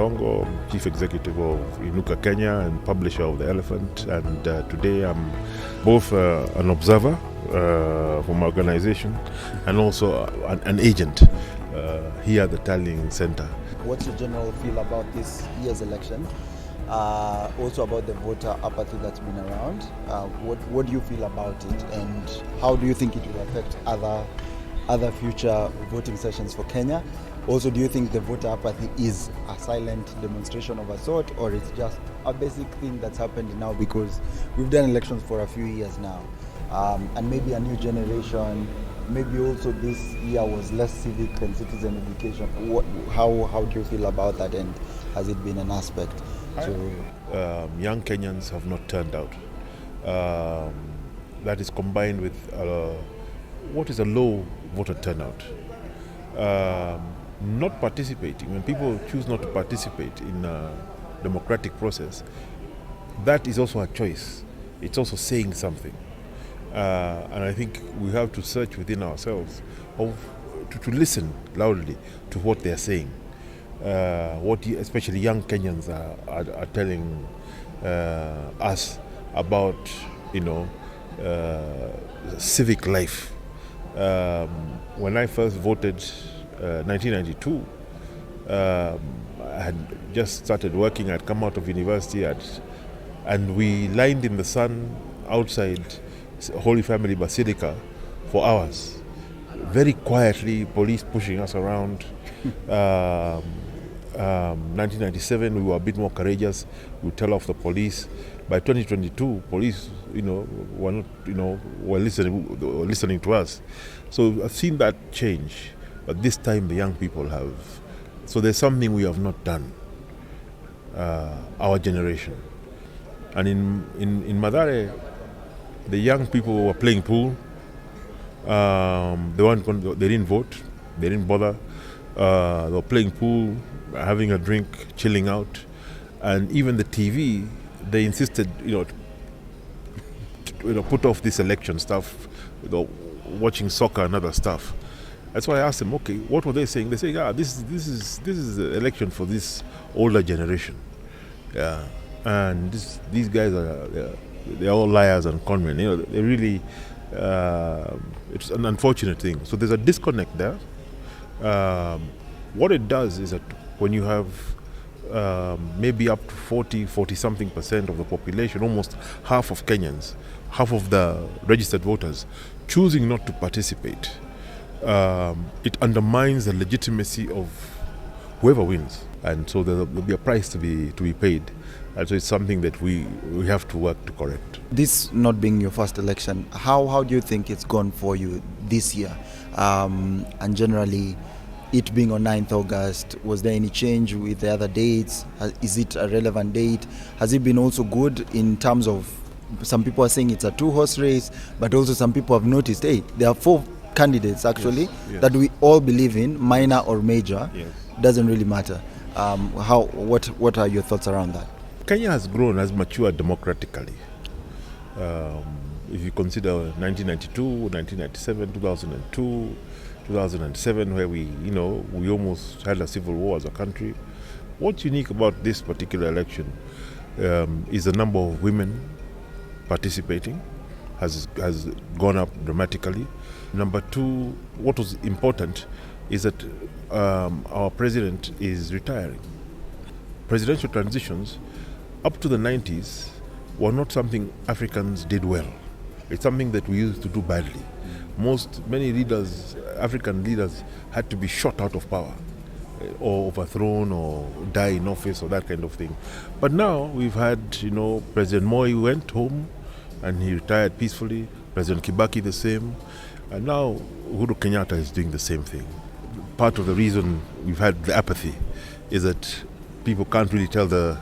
Songo, Chief Executive of Inuka Kenya and publisher of The Elephant. And today I'm both an observer from my organization and also an agent here at the Tallying Center. What's your general feel about this year's election? Also about the voter apathy that's been around. What do you feel about it, and how do you think it will affect other future voting sessions for Kenya? Also, do you think the voter apathy is a silent demonstration of a sort, or it's just a basic thing that's happened now because we've done elections for a few years now, and maybe a new generation, maybe also this year was less civic and citizen education. How do you feel about that, and has it been an aspect? Young Kenyans have not turned out. That is combined with what is a low voter turnout. Not participating, when people choose not to participate in a democratic process, that is also a choice. It's also saying something. And I think we have to search within ourselves to listen loudly to what they are saying. Especially young Kenyans are telling us about, civic life. When I first voted, 1992, I had just started working. I'd come out of university, and we lined in the sun outside Holy Family Basilica for hours, very quietly, police pushing us around. 1997, we were a bit more courageous. We tell off the police. By 2022, police, were not, were listening to us. So I've seen that change, but this time the young people have. So there's something we have not done. Our generation, and in Mathare, the young people were playing pool. They didn't vote. They didn't bother. They were playing pool, having a drink, chilling out, and even the TV. They insisted, to put off this election stuff, watching soccer and other stuff. That's why I asked them, okay, what were they saying? They say, this is the election for this older generation. Yeah, and these guys they're all liars and conmen. They really, it's an unfortunate thing. So there's a disconnect there. What it does is that when you have maybe up to 40 something percent of the population, almost half of Kenyans, half of the registered voters choosing not to participate, it undermines the legitimacy of whoever wins, and so there'll be a price to be paid, and so it's something that we have to work to correct. This not being your first election, how do you think it's gone for you this year, and generally it being on 9th August, was there any change with the other dates? Is it a relevant date? Has it been also good in terms of, some people are saying it's a two-horse race, but also some people have noticed, there are 4 candidates actually that we all believe in, minor or major, doesn't really matter. What are your thoughts around that? Kenya has grown, has matured democratically. If you consider 1992, 1997, 2002, 2007, where we almost had a civil war as a country. What's unique about this particular election is the number of women participating has gone up dramatically. Number 2, what was important is that our president is retiring. Presidential transitions up to the 90s were not something Africans did well. It's something that we used to do badly. Many leaders, African leaders, had to be shot out of power, or overthrown, or die in office, or that kind of thing. But now we've had, President Moi went home and he retired peacefully. President Kibaki the same, and now Uhuru Kenyatta is doing the same thing. Part of the reason we've had the apathy is that people can't really tell the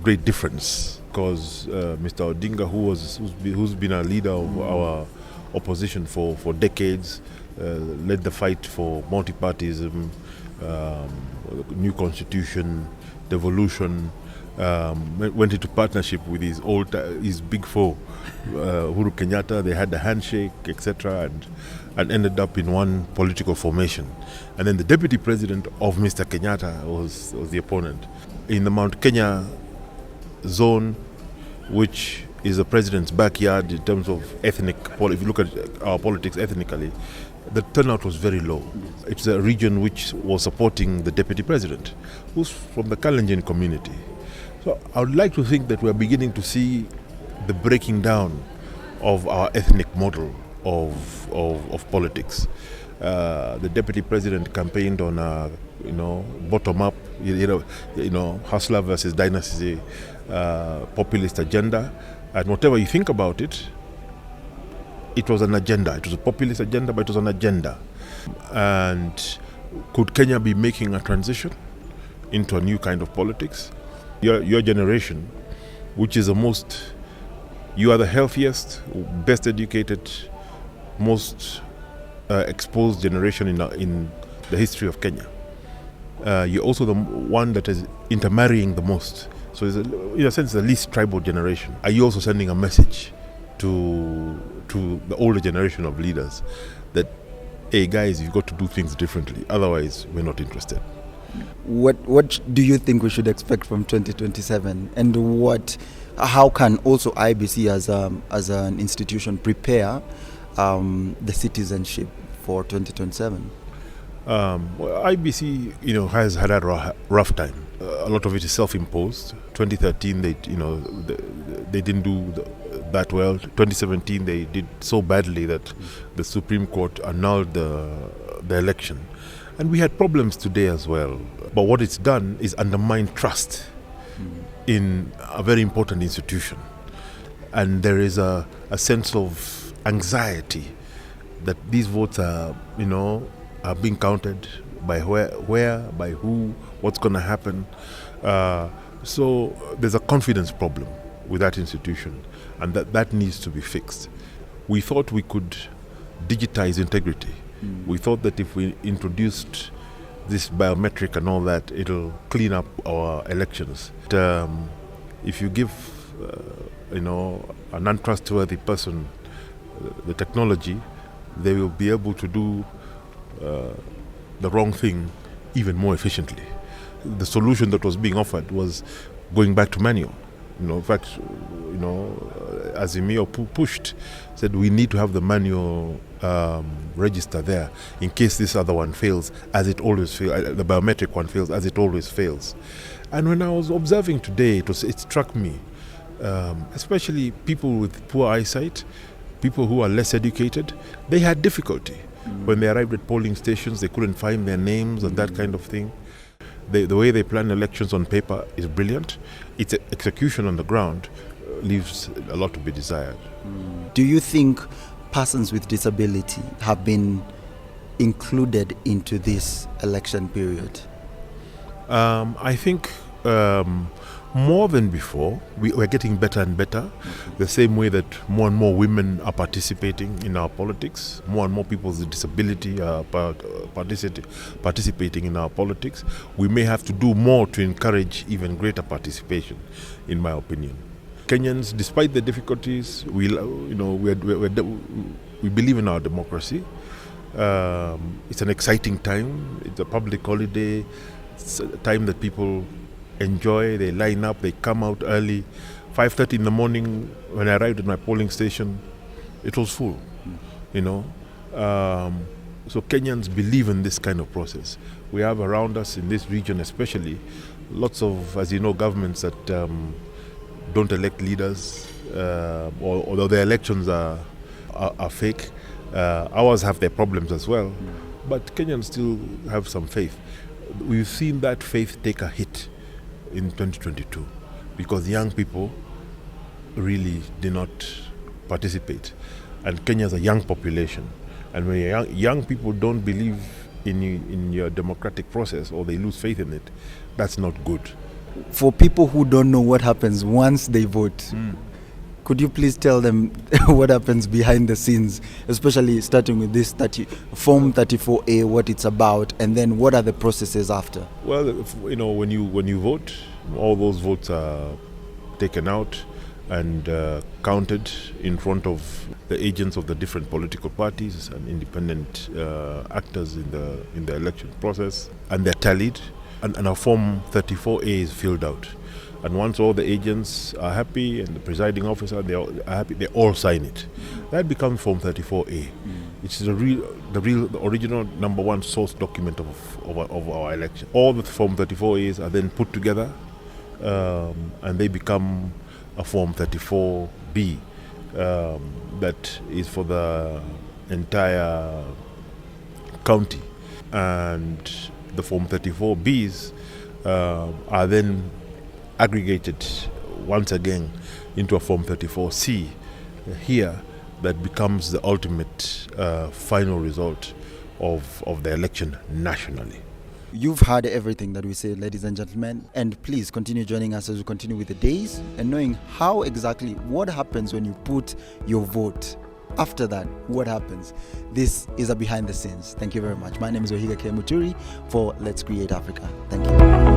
great difference, because Mr. Odinga, who's been a leader of our opposition for decades, led the fight for multipartyism, new constitution, devolution, went into partnership with his big foe, Uhuru Kenyatta. They had the handshake, etc., and ended up in one political formation. And then the deputy president of Mr. Kenyatta was the opponent. In the Mount Kenya zone, which is the president's backyard in terms of if you look at our politics ethnically, the turnout was very low. It's a region which was supporting the deputy president, who's from the Kalenjin community. So I would like to think that we're beginning to see the breaking down of our ethnic model of politics. The deputy president campaigned on bottom up, hustler versus dynasty, populist agenda, and whatever you think about it, it was an agenda. It was a populist agenda, but it was an agenda. And could Kenya be making a transition into a new kind of politics? Your generation, which is you are the healthiest, best educated, most exposed generation in the history of Kenya. You're also the one that is intermarrying the most. So it's in a sense the least tribal generation. Are you also sending a message to the older generation of leaders that, hey guys, you've got to do things differently, otherwise we're not interested? What do you think we should expect from 2027, and how can also IBC as an institution prepare the citizenship for 2027? IBC, has had a rough time. A lot of it is self-imposed. 2013, they didn't do that well. 2017, they did so badly that the Supreme Court annulled the election. And we had problems today as well. But what it's done is undermine trust in a very important institution. And there is a sense of anxiety that these votes are being counted by where, by who, what's going to happen. So there's a confidence problem with that institution, and that needs to be fixed. We thought we could digitize integrity. We thought that if we introduced this biometric and all that, it'll clean up our elections. If you give an untrustworthy person the technology, they will be able to do the wrong thing even more efficiently. The solution that was being offered was going back to manual. In fact, Azimio pushed, said we need to have the manual register there in case this other one fails, as it always fails. The biometric one fails, as it always fails. And when I was observing today, it struck me, especially people with poor eyesight, people who are less educated, they had difficulty. When they arrived at polling stations, they couldn't find their names and that kind of thing. The way they plan elections on paper is brilliant. Its execution on the ground leaves a lot to be desired. Do you think persons with disability have been included into this election period? I think more than before. We're getting better and better. The same way that more and more women are participating in our politics, more and more people with disability are participating in our politics. We may have to do more to encourage even greater participation, in my opinion. Kenyans, despite the difficulties, we believe in our democracy. It's an exciting time. It's a public holiday. It's a time that people enjoy. They line up, they come out early. 5:30 in the morning, when I arrived at my polling station, it was full. So Kenyans believe in this kind of process. We have around us in this region especially lots of, as you know, governments that don't elect leaders, although their elections are fake. Ours have their problems as well, but Kenyans still have some faith. We've seen that faith take a hit in 2022 because young people really did not participate, and Kenya is a young population, and when young people don't believe in your democratic process or they lose faith in it, that's not good. For people who don't know what happens once they vote, could you please tell them what happens behind the scenes, especially starting with this Form 34A, what it's about, and then what are the processes after? Well, when you vote, All those votes are taken out and counted in front of the agents of the different political parties and independent actors in the election process, and they're tallied, and a Form 34A is filled out. And once all the agents are happy and the presiding officer they are happy, they all sign it. That becomes Form 34A. It's the original number one source document of our election. All the Form 34As are then put together, and they become a Form 34B that is for the entire county. And the Form 34Bs are then aggregated once again into a Form 34C here that becomes the ultimate final result of the election nationally. You've heard everything that we say, ladies and gentlemen, and please continue joining us as we continue with the days and knowing how exactly what happens when you put your vote. After that, what happens? This is a behind the scenes. Thank you very much. My name is Ohiga K. Muturi for Let's Create Africa. Thank you.